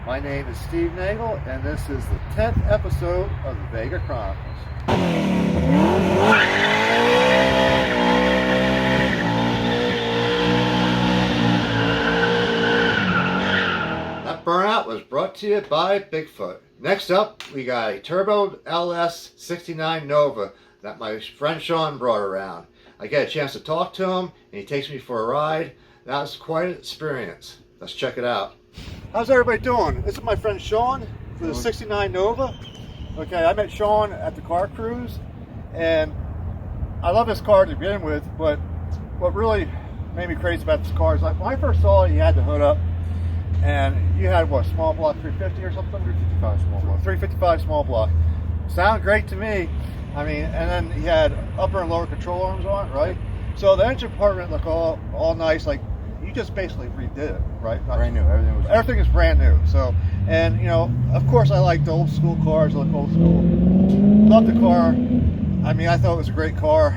My name is Steve Nagel, and this is the 10th episode of the Vega Chronicles. That burnout was brought to you by Bigfoot. Next up, we got a Turbo LS 69 Nova that my friend Sean brought around. I get a chance to talk to him, and he takes me for a ride. That was quite an experience. Let's check it out. How's everybody doing? This is my friend Sean for the 69 Nova. Okay, I met Sean at the car cruise, and I love this car to begin with, but what really made me crazy about this car is like when I first saw it, you had the hood up, and you had what, small block 350 or something? 355 small block. 355 small block. Sounded great to me. I mean, and then you had upper and lower control arms on it, right? So the engine compartment looked all nice, like you just basically redid it, right? Brand new. Everything is brand new. So, and you know, of course, I like the old school cars. I like old school. Love the car. I mean, I thought it was a great car.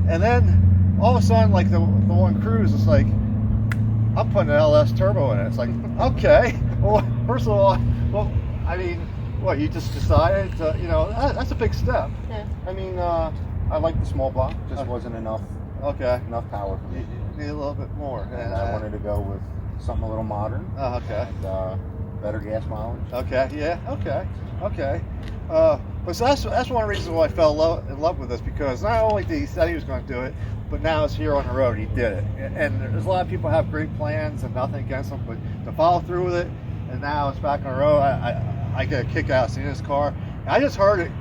And then all of a sudden, like the one cruise, it's like I'm putting an LS turbo in it. It's like, okay. Well, first of all, well, I mean, what, you just decided to, you know, that's a big step. Yeah. I mean, I like the small block. Just wasn't enough. Okay. Enough power for me. You need a little bit more. And I wanted to go with something a little modern. Okay. And, better gas mileage. Okay. Yeah. Okay. Okay. But so that's one of the reasons why I fell in love with this, because not only did he say he was going to do it, but now it's here on the road. He did it. And there's a lot of people who have great plans and nothing against them, but to follow through with it, and now it's back on the road. I get a kick out of seeing this car. And I just heard it.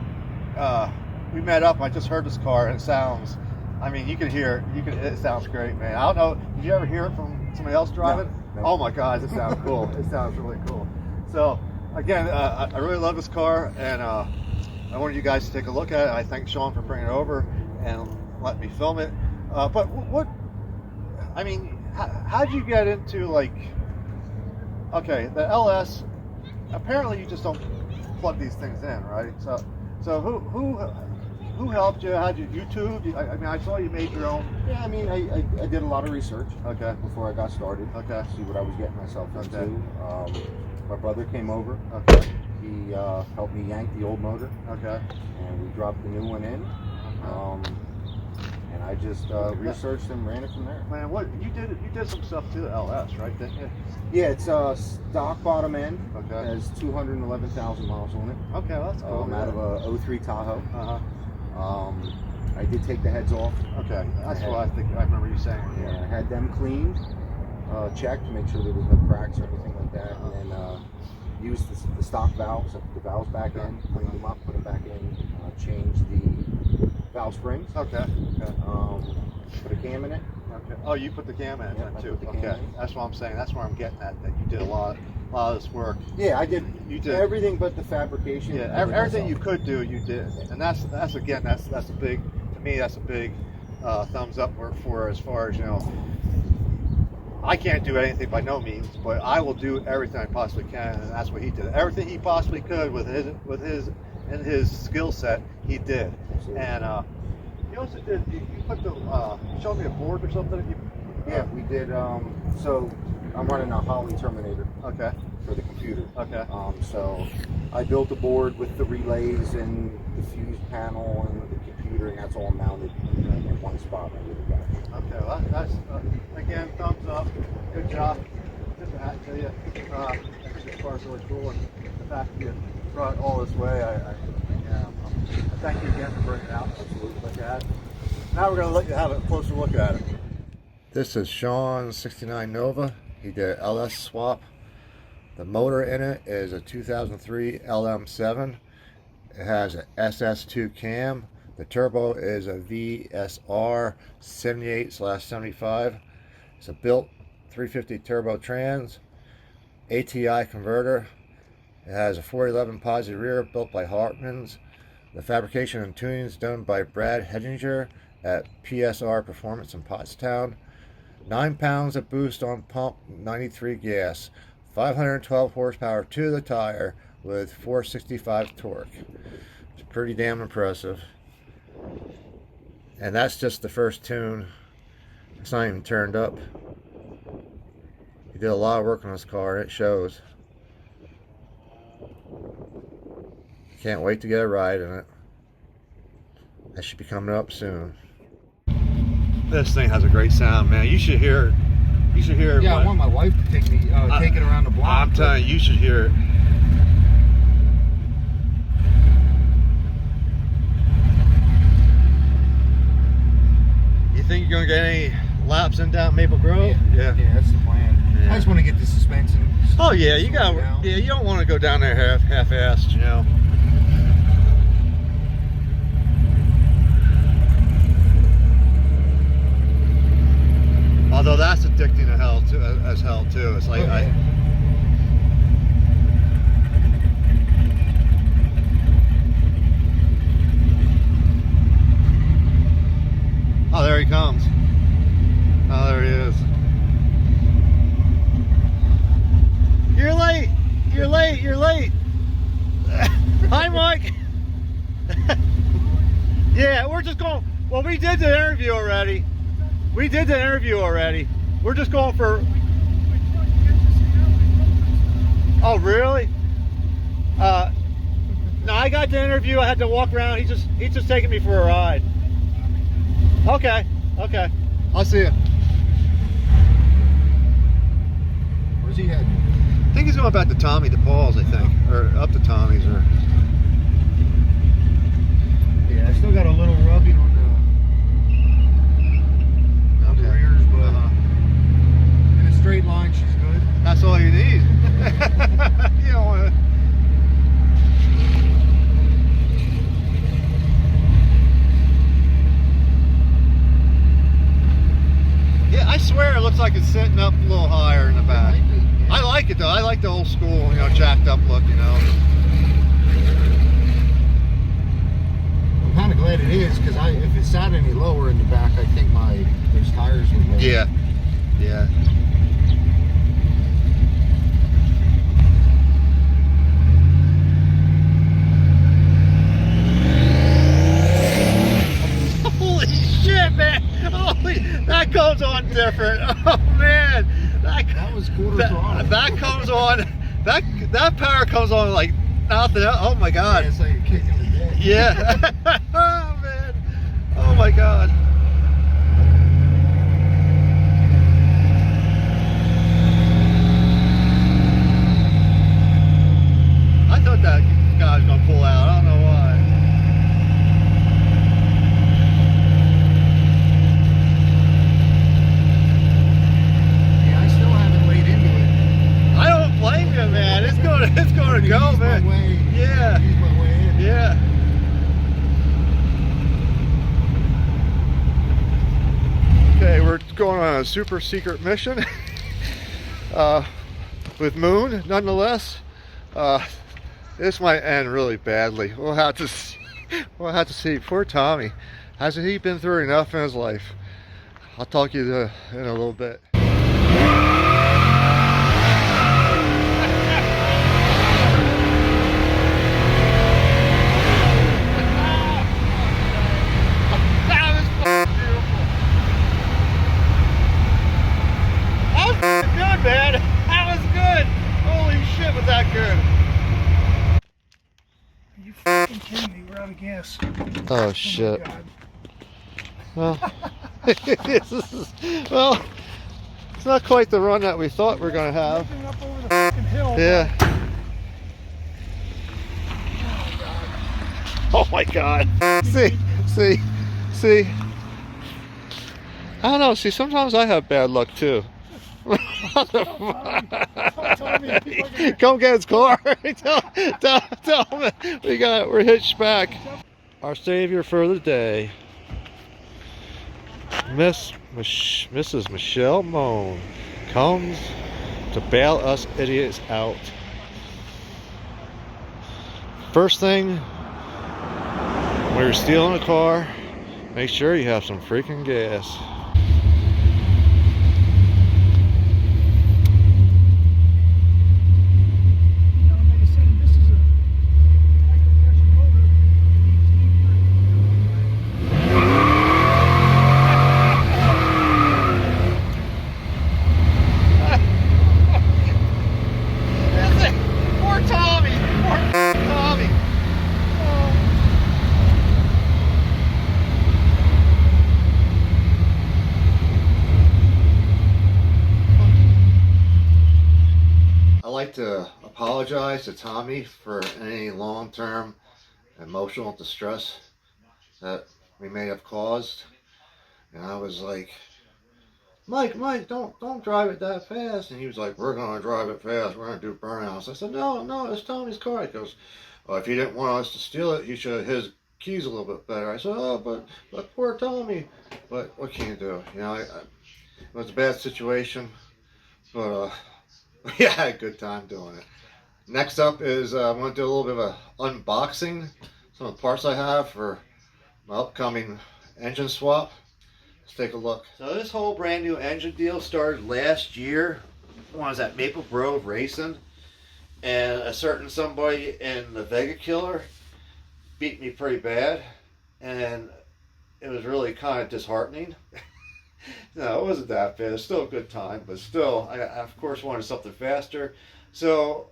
We met up. I just heard this car, and it sounds. I mean, you can hear it. It sounds great, man. I don't know. Did you ever hear it from somebody else driving? No. Oh my God, it sounds cool. It sounds really cool. So again, I really love this car, and I wanted you guys to take a look at it. I thank Sean for bringing it over and letting me film it. But what? I mean, how'd you get into, like? Okay, the LS. Apparently, you just don't plug these things in, right? So who helped you? How'd you YouTube? I mean, I saw you made your own. Yeah, I mean, I did a lot of research. Okay. Before I got started. Okay. See what I was getting myself into. Okay. My brother came over. Okay. He helped me yank the old motor. Okay. And we dropped the new one in. And I just researched and ran it from there. Man, what you did some stuff to the LS, right? Didn't you? Yeah, it's stock bottom end. Okay. It has 211,000 miles on it. Okay, well, that's cool. Out of a 03 Tahoe. Uh-huh. I did take the heads off. Okay, that's what I think. I remember you saying. Yeah, I had them cleaned, checked to make sure there was no cracks or anything like that, and then used the stock valves, put the valves back in, cleaned them up, put them back in, changed the valve springs. Okay. Put a cam in it. Okay. Oh, you put the cam in Yep, it too. I put the cam Okay, in. that's what I'm saying. That's where I'm getting at. That you did a lot of this work. Yeah, I did. You did everything but the fabrication. Yeah, everything you could do, you did, and that's again, that's a big, to me, that's a big thumbs up for as far as, you know. I can't do anything by no means, but I will do everything I possibly can, and that's what he did. Everything he possibly could with his skill set, he did. Absolutely. And you also did. You put the showed me a board or something. Yeah, we did. So I'm running a Holly Terminator. Okay. For the computer. Okay. So I built a board with the relays and the fuse panel and the computer, and that's all mounted in one spot. Okay, well, that's again, thumbs up. Good job. Just a hat to you. I think this car's really cool, and the fact that you brought it all this way, I thank you again for bringing it out. Absolutely. Look at it. Now we're going to let you have a closer look at it. This is Sean's 69 Nova. He did an LS swap. The motor in it is a 2003 LM7. It has an SS2 cam. The turbo is a VSR 78/75. It's a built 350 turbo trans, ATI converter. It has a 411 positive rear built by Hartman's. The fabrication and tuning is done by Brad Hedinger at PSR Performance in Pottstown. 9 pounds of boost on pump, 93 gas. 512 horsepower to the tire with 465 torque. It's pretty damn impressive. And that's just the first tune. It's not even turned up. He did a lot of work on this car, and it shows. Can't wait to get a ride in it. I should be coming up soon. This thing has a great sound, man. You should hear it. You should hear it. Yeah, I want my wife to take me, take it around the block. I'm telling you, you should hear it. You think you're gonna get any laps in down Maple Grove? Yeah, that's the plan. Yeah. I just want to get the suspension. Oh yeah, you got. Yeah, you don't want to go down there half-assed, you know. Although that's addicting to hell too, as hell too. It's like oh, there he comes. Oh, there he is. You're late. You're late. You're late. Hi, Mike. Yeah, we're just going. Well, we did the interview already. We did the interview already. We're just going for. Oh, really? No, I got the interview. I had to walk around. He's just taking me for a ride. Okay. Okay. I'll see you. Where's he heading? I think he's going back to Tommy DePaul's, I think, or up to Tommy's, or. Yeah, I still got a little rubbing on the rears, but in a straight line, she's good. That's all you need. You don't want to. Yeah, I swear it looks like it's sitting up a little higher in the back. I like it though. I like the old school, you know, jacked up look, you know. I'm kind of glad it is, because if it sat any lower in the back, I think those tires would roll. Yeah. Yeah. Holy shit, man! Holy, that comes on different. Oh man, That was quarter throttle. That comes on. That power comes on like nothing else. Oh my god. Yeah, it's like a kick in the dick. Yeah. Oh man. Oh my god. I thought that guy was gonna pull out. I don't know why. Yeah, I still haven't laid into it. I don't blame you, man. It's gonna go, Ease my man. way- Yeah. ease my way in. Yeah. Okay, we're going on a super secret mission with Moon, nonetheless. This might end really badly. We'll have to see. We'll have to see. Poor Tommy. Hasn't he been through enough in his life? I'll talk to you in a little bit. Good, man. That was good. Holy shit, was that good? Are you f***ing kidding me? We're out of gas. Oh shit. Oh my God. Well, well, it's not quite the run that we thought we were gonna have. Looking up over the f***ing hill. Yeah. Oh my god. See. I don't know. See, sometimes I have bad luck too. Come get his car. tell him we're hitched back. Our savior for the day, Mrs. Michelle Moan, comes to bail us idiots out. First thing, when you're stealing a car, make sure you have some freaking gas. like to apologize to Tommy for any long-term emotional distress that we may have caused. And I was like, Mike, don't drive it that fast. And he was like, we're gonna drive it fast. We're gonna do burnouts. I said, no, it's Tommy's car. He goes, well, if he didn't want us to steal it, he should have his keys a little bit better. I said, oh, but poor Tommy. But what can you do? You know, it was a bad situation, but yeah, I had a good time doing it. Next up is I want to do a little bit of an unboxing. Some of the parts I have for my upcoming engine swap. Let's take a look. So this whole brand new engine deal started last year when I was at Maple Grove racing, and a certain somebody in the Vega Killer beat me pretty bad, and it was really kind of disheartening. No, it wasn't that bad. It was still a good time, but still, I of course wanted something faster. So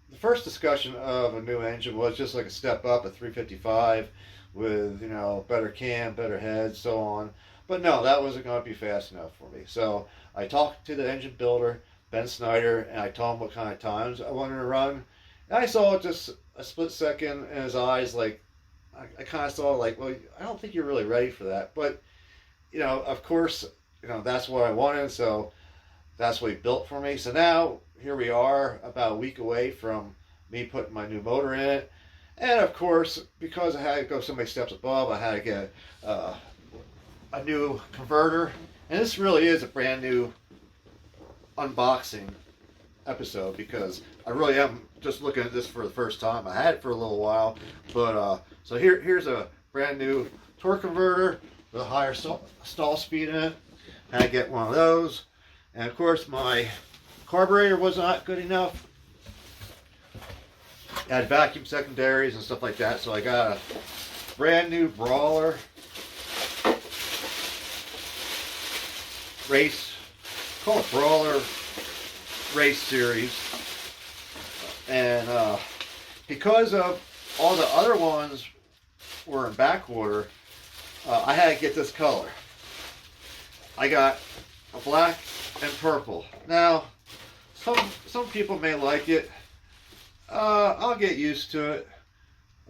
the first discussion of a new engine was just like a step up, a 355 with, you know, better cam, better head, so on. But no, that wasn't going to be fast enough for me. So I talked to the engine builder, Ben Snyder, and I told him what kind of times I wanted to run. And I saw just a split second in his eyes, like, I kind of saw like, well, I don't think you're really ready for that. But, you know, of course, you know, that's what I wanted, so that's what he built for me. So now, here we are, about a week away from me putting my new motor in it. And of course, because I had to go so many steps above, I had to get a new converter. And this really is a brand new unboxing episode, because I really am just looking at this for the first time. I had it for a little while, but so here's a brand new torque converter with a higher stall speed in it. I had to get one of those. And of course, my carburetor was not good enough. I had vacuum secondaries and stuff like that, so I got a brand new Brawler race, call it Brawler Race Series. And because of all the other ones were in back order, I had to get this color. I got a black and purple. Now, some people may like it. I'll get used to it.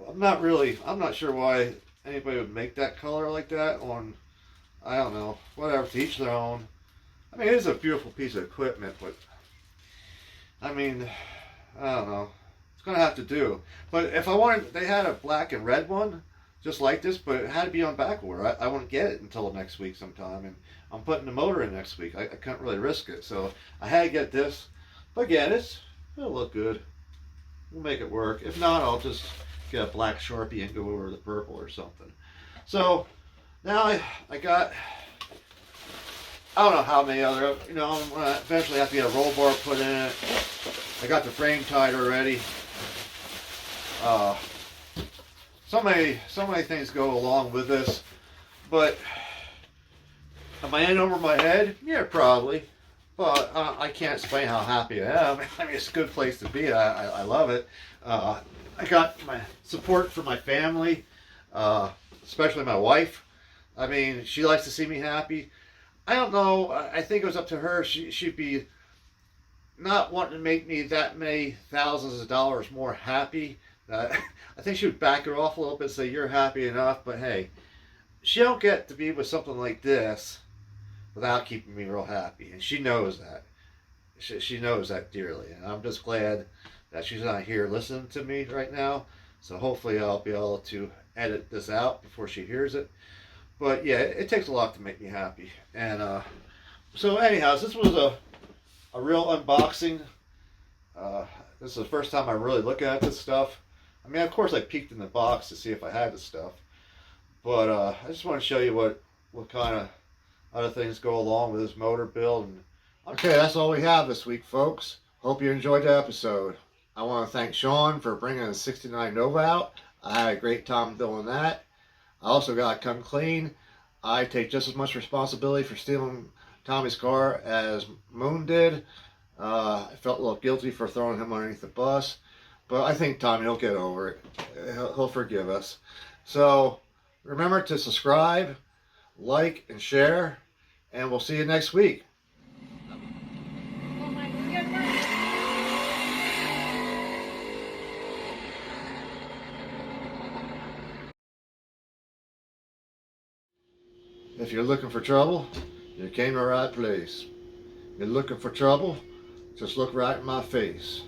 I'm not sure why anybody would make that color like that on, I don't know, whatever, to each their own. I mean, it is a beautiful piece of equipment, but I mean, I don't know. It's gonna have to do. But if I wanted, they had a black and red one, just like this, but it had to be on back order. I wouldn't get it until next week sometime, and I'm putting the motor in next week. I couldn't really risk it, so I had to get this. But again, it'll look good. We'll make it work. If not, I'll just get a black Sharpie and go over the purple or something. So now I got, I don't know how many other, you know, I'm gonna eventually have to get a roll bar put in it. I got the frame tied already. So many things go along with this, but am I in over my head? Yeah, probably. But I can't explain how happy I am. I mean, it's a good place to be. I love it. I got my support from my family, especially my wife. I mean, she likes to see me happy. I don't know. I think it was up to her. She'd be not wanting to make me that many thousands of dollars more happy. I think she would back it off a little bit and say, you're happy enough. But hey, she don't get to be with something like this without keeping me real happy. And she knows that. She knows that dearly. And I'm just glad that she's not here listening to me right now. So hopefully I'll be able to edit this out before she hears it. But yeah, it takes a lot to make me happy. And so anyhow, this was a real unboxing. This is the first time I really look at this stuff. I mean, of course I peeked in the box to see if I had the stuff. But I just want to show you what kind of other things go along with this motor build. And okay, that's all we have this week, folks. Hope you enjoyed the episode. I want to thank Sean for bringing the 69 Nova out. I had a great time doing that. I also got to come clean. I take just as much responsibility for stealing Tommy's car as Moon did. I felt a little guilty for throwing him underneath the bus. But I think Tommy will get over it. He'll forgive us. So remember to subscribe, like, and share. And we'll see you next week. Oh my goodness. If you're looking for trouble, you came to the right place. You're looking for trouble, just look right in my face.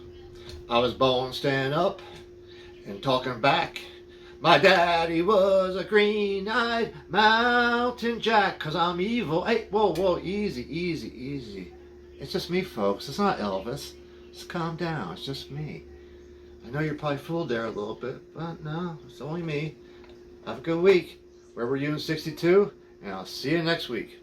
I was born standing up and talking back. My daddy was a green-eyed mountain jack, 'cause I'm evil. Hey, whoa, whoa, easy, easy, easy. It's just me, folks. It's not Elvis. Just calm down. It's just me. I know you're probably fooled there a little bit, but no, it's only me. Have a good week. Where were you in 62? And I'll see you next week.